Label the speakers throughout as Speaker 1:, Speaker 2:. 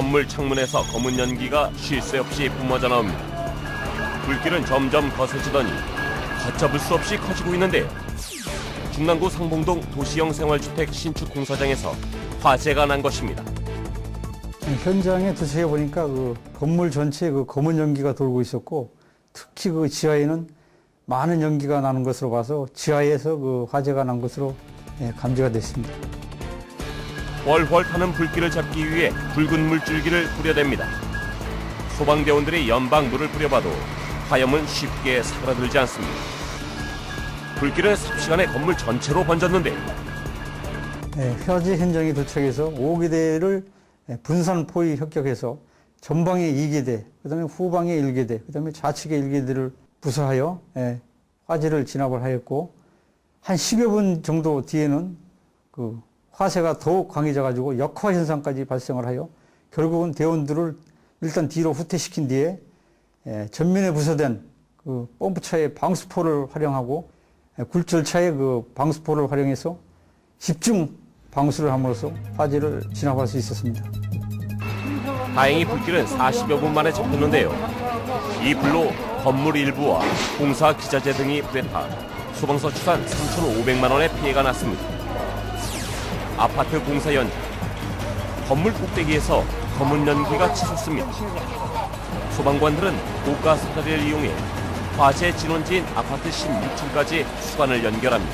Speaker 1: 건물 창문에서 검은 연기가 쉴 새 없이 뿜어져 나옵니다. 불길은 점점 거세지더니 걷잡을 수 없이 커지고 있는데요. 중랑구 상봉동 도시형 생활주택 신축 공사장에서 화재가 난 것입니다.
Speaker 2: 현장에 도착해 보니까 그 건물 전체에 그 검은 연기가 돌고 있었고, 특히 그 지하에는 많은 연기가 나는 것으로 봐서 지하에서 그 화재가 난 것으로 감지가 됐습니다.
Speaker 1: 훨훨 타는 불길을 잡기 위해 붉은 물줄기를 뿌려댑니다. 소방대원들이 연방 물을 뿌려봐도 화염은 쉽게 사그라들지 않습니다. 불길은 삽시간에 건물 전체로 번졌는데요.
Speaker 2: 화재 현장에 도착해서 5개대를 분산 포위 협격해서 전방에 2개대, 그다음에 후방에 1개대, 그다음에 좌측에 1개대를 부수하여 화재를 진압을 하였고, 한 10여 분 정도 뒤에는 그 화재가 더욱 강해져 가지고 역화 현상까지 발생을 하여 결국은 대원들을 일단 뒤로 후퇴시킨 뒤에 전면에 부서된 그 펌프차의 방수포를 활용하고 굴절차의 그 방수포를 활용해서 집중 방수를 함으로써 화재를 진압할 수 있었습니다.
Speaker 1: 다행히 불길은 40여 분 만에 잡혔는데요. 이 불로 건물 일부와 공사 기자재 등이 불에 타 소방서 추산 3,500만 원의 피해가 났습니다. 아파트 공사 현장, 건물 꼭대기에서 검은 연기가 치솟습니다. 소방관들은 고가 사다리를 이용해 화재 진원지인 아파트 16층까지 수관을 연결합니다.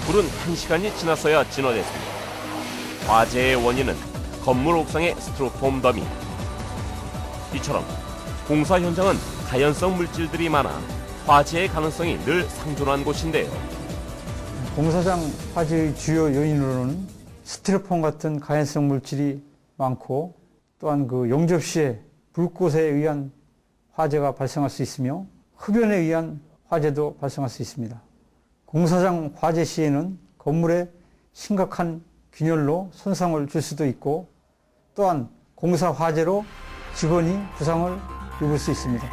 Speaker 1: 불은 1시간이 지나서야 진화됐습니다. 화재의 원인은 건물 옥상의 스티로폼 더미. 이처럼 공사 현장은 가연성 물질들이 많아 화재의 가능성이 늘 상존한 곳인데요.
Speaker 2: 공사장 화재의 주요 요인으로는 스티로폼 같은 가연성 물질이 많고, 또한 그 용접 시에 불꽃에 의한 화재가 발생할 수 있으며 흡연에 의한 화재도 발생할 수 있습니다. 공사장 화재 시에는 건물에 심각한 균열로 손상을 줄 수도 있고, 또한 공사 화재로 직원이 부상을 입을 수 있습니다.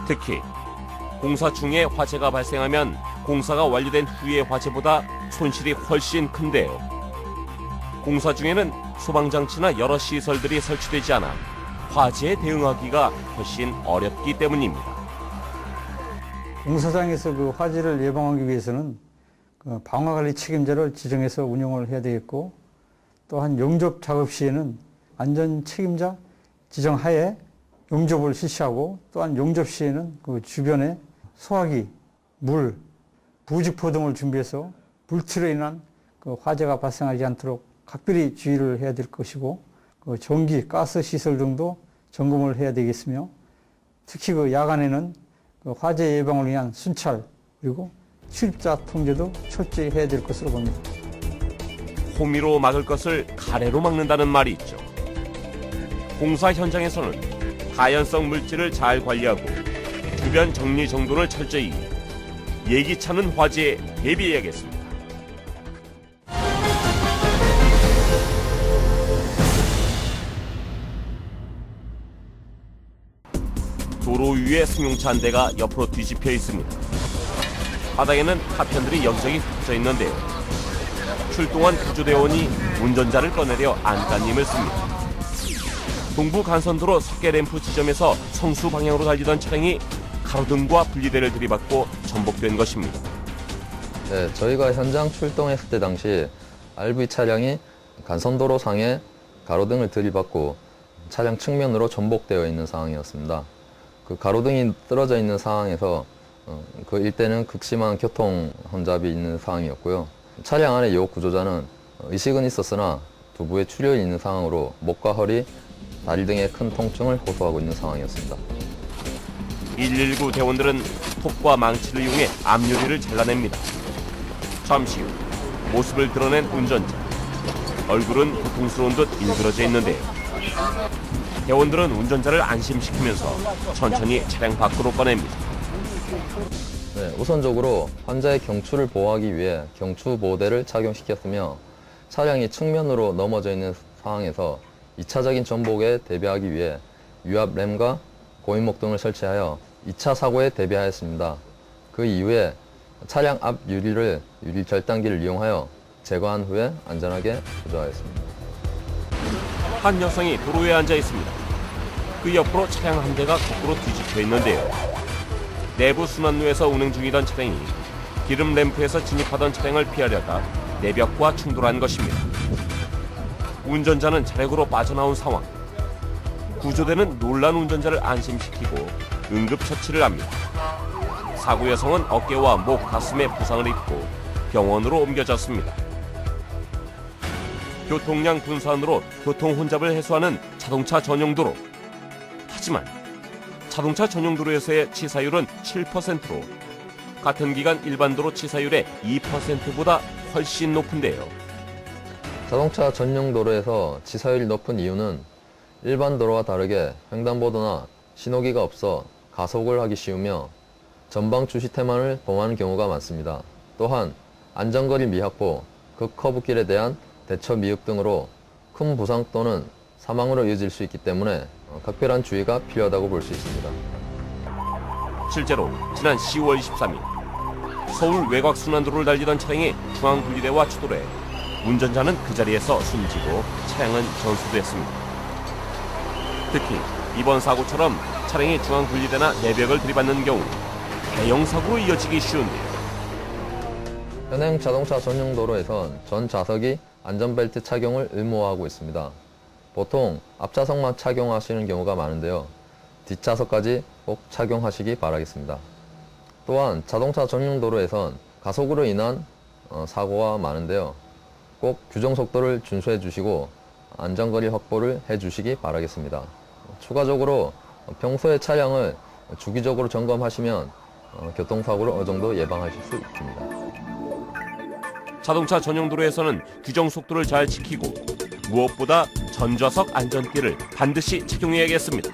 Speaker 1: 특히 공사 중에 화재가 발생하면 공사가 완료된 후의 화재보다 손실이 훨씬 큰데요. 공사 중에는 소방장치나 여러 시설들이 설치되지 않아 화재에 대응하기가 훨씬 어렵기 때문입니다.
Speaker 2: 공사장에서 그 화재를 예방하기 위해서는 그 방화관리 책임자를 지정해서 운영을 해야 되겠고, 또한 용접 작업 시에는 안전 책임자 지정하에 용접을 실시하고, 또한 용접 시에는 그 주변에 소화기, 물, 부직포 등을 준비해서 불틀로 인한 그 화재가 발생하지 않도록 각별히 주의를 해야 될 것이고, 그 전기, 가스 시설 등도 점검을 해야 되겠으며, 특히 그 야간에는 그 화재 예방을 위한 순찰, 그리고 출입자 통제도 철저히 해야 될 것으로 봅니다.
Speaker 1: 호미로 막을 것을 가래로 막는다는 말이 있죠. 공사 현장에서는 가연성 물질을 잘 관리하고 주변 정리정돈을 철저히 예기치 않은 화재에 대비해야겠습니다. 도로 위에 승용차 한 대가 옆으로 뒤집혀 있습니다. 바닥에는 파편들이 여기저기 흩어져 있는데요. 출동한 구조대원이 운전자를 꺼내려 안간힘을 씁니다. 동부 간선도로 석계램프 지점에서 성수 방향으로 달리던 차량이 가로등과 분리대를 들이받고 전복된 것입니다.
Speaker 3: 네, 저희가 현장 출동했을 때 당시 RV 차량이 간선도로 상에 가로등을 들이받고 차량 측면으로 전복되어 있는 상황이었습니다. 그 가로등이 떨어져 있는 상황에서 그 일대는 극심한 교통 혼잡이 있는 상황이었고요. 차량 안에 이 구조자는 의식은 있었으나 두부에 출혈이 있는 상황으로 목과 허리, 다리 등의 큰 통증을 호소하고 있는 상황이었습니다.
Speaker 1: 119 대원들은 톱과 망치를 이용해 앞유리를 잘라냅니다. 잠시 후 모습을 드러낸 운전자. 얼굴은 고통스러운 듯 일그러져 있는데요. 대원들은 운전자를 안심시키면서 천천히 차량 밖으로 꺼냅니다.
Speaker 3: 네, 우선적으로 환자의 경추를 보호하기 위해 경추 보호대를 착용시켰으며, 차량이 측면으로 넘어져 있는 상황에서 2차적인 전복에 대비하기 위해 유압 램과 고인목 등을 설치하여 2차 사고에 대비하였습니다. 그 이후에 차량 앞 유리를 유리 절단기를 이용하여 제거한 후에 안전하게 구조하였습니다.
Speaker 1: 한 여성이 도로에 앉아 있습니다. 그 옆으로 차량 한 대가 거꾸로 뒤집혀 있는데요. 내부 순환로에서 운행 중이던 차량이 기름 램프에서 진입하던 차량을 피하려다 내벽과 충돌한 것입니다. 운전자는 차량으로 빠져나온 상황. 구조대는 놀란 운전자를 안심시키고 응급처치를 합니다. 사고 여성은 어깨와 목, 가슴에 부상을 입고 병원으로 옮겨졌습니다. 교통량 분산으로 교통 혼잡을 해소하는 자동차 전용 도로. 하지만 자동차 전용 도로에서의 치사율은 7%로 같은 기간 일반 도로 치사율의 2%보다 훨씬 높은데요.
Speaker 3: 자동차 전용 도로에서 치사율이 높은 이유는 일반 도로와 다르게 횡단보도나 신호기가 없어 가속을 하기 쉬우며 전방 주시태만을 범하는 경우가 많습니다. 또한 안전거리 미확보, 극커브길에 대한 대처 미흡 등으로 큰 부상 또는 사망으로 이어질 수 있기 때문에 각별한 주의가 필요하다고 볼 수 있습니다.
Speaker 1: 실제로 지난 10월 23일 서울 외곽 순환도로를 달리던 차량이 중앙분리대와 추돌해 운전자는 그 자리에서 숨지고 차량은 전소됐습니다. 특히 이번 사고처럼 차량이 중앙분리대나 내벽을 들이받는 경우 대형 사고로 이어지기 쉬운데요.
Speaker 3: 현행 자동차 전용 도로에선 전 좌석이 안전벨트 착용을 의무화하고 있습니다. 보통 앞좌석만 착용하시는 경우가 많은데요. 뒷좌석까지 꼭 착용하시기 바라겠습니다. 또한 자동차 전용 도로에선 가속으로 인한 사고가 많은데요. 꼭 규정 속도를 준수해 주시고 안전거리 확보를 해 주시기 바라겠습니다. 추가적으로 평소에 차량을 주기적으로 점검하시면 교통사고를 어느 정도 예방하실 수 있습니다.
Speaker 1: 자동차 전용 도로에서는 규정 속도를 잘 지키고 무엇보다 전좌석 안전띠를 반드시 착용해야겠습니다.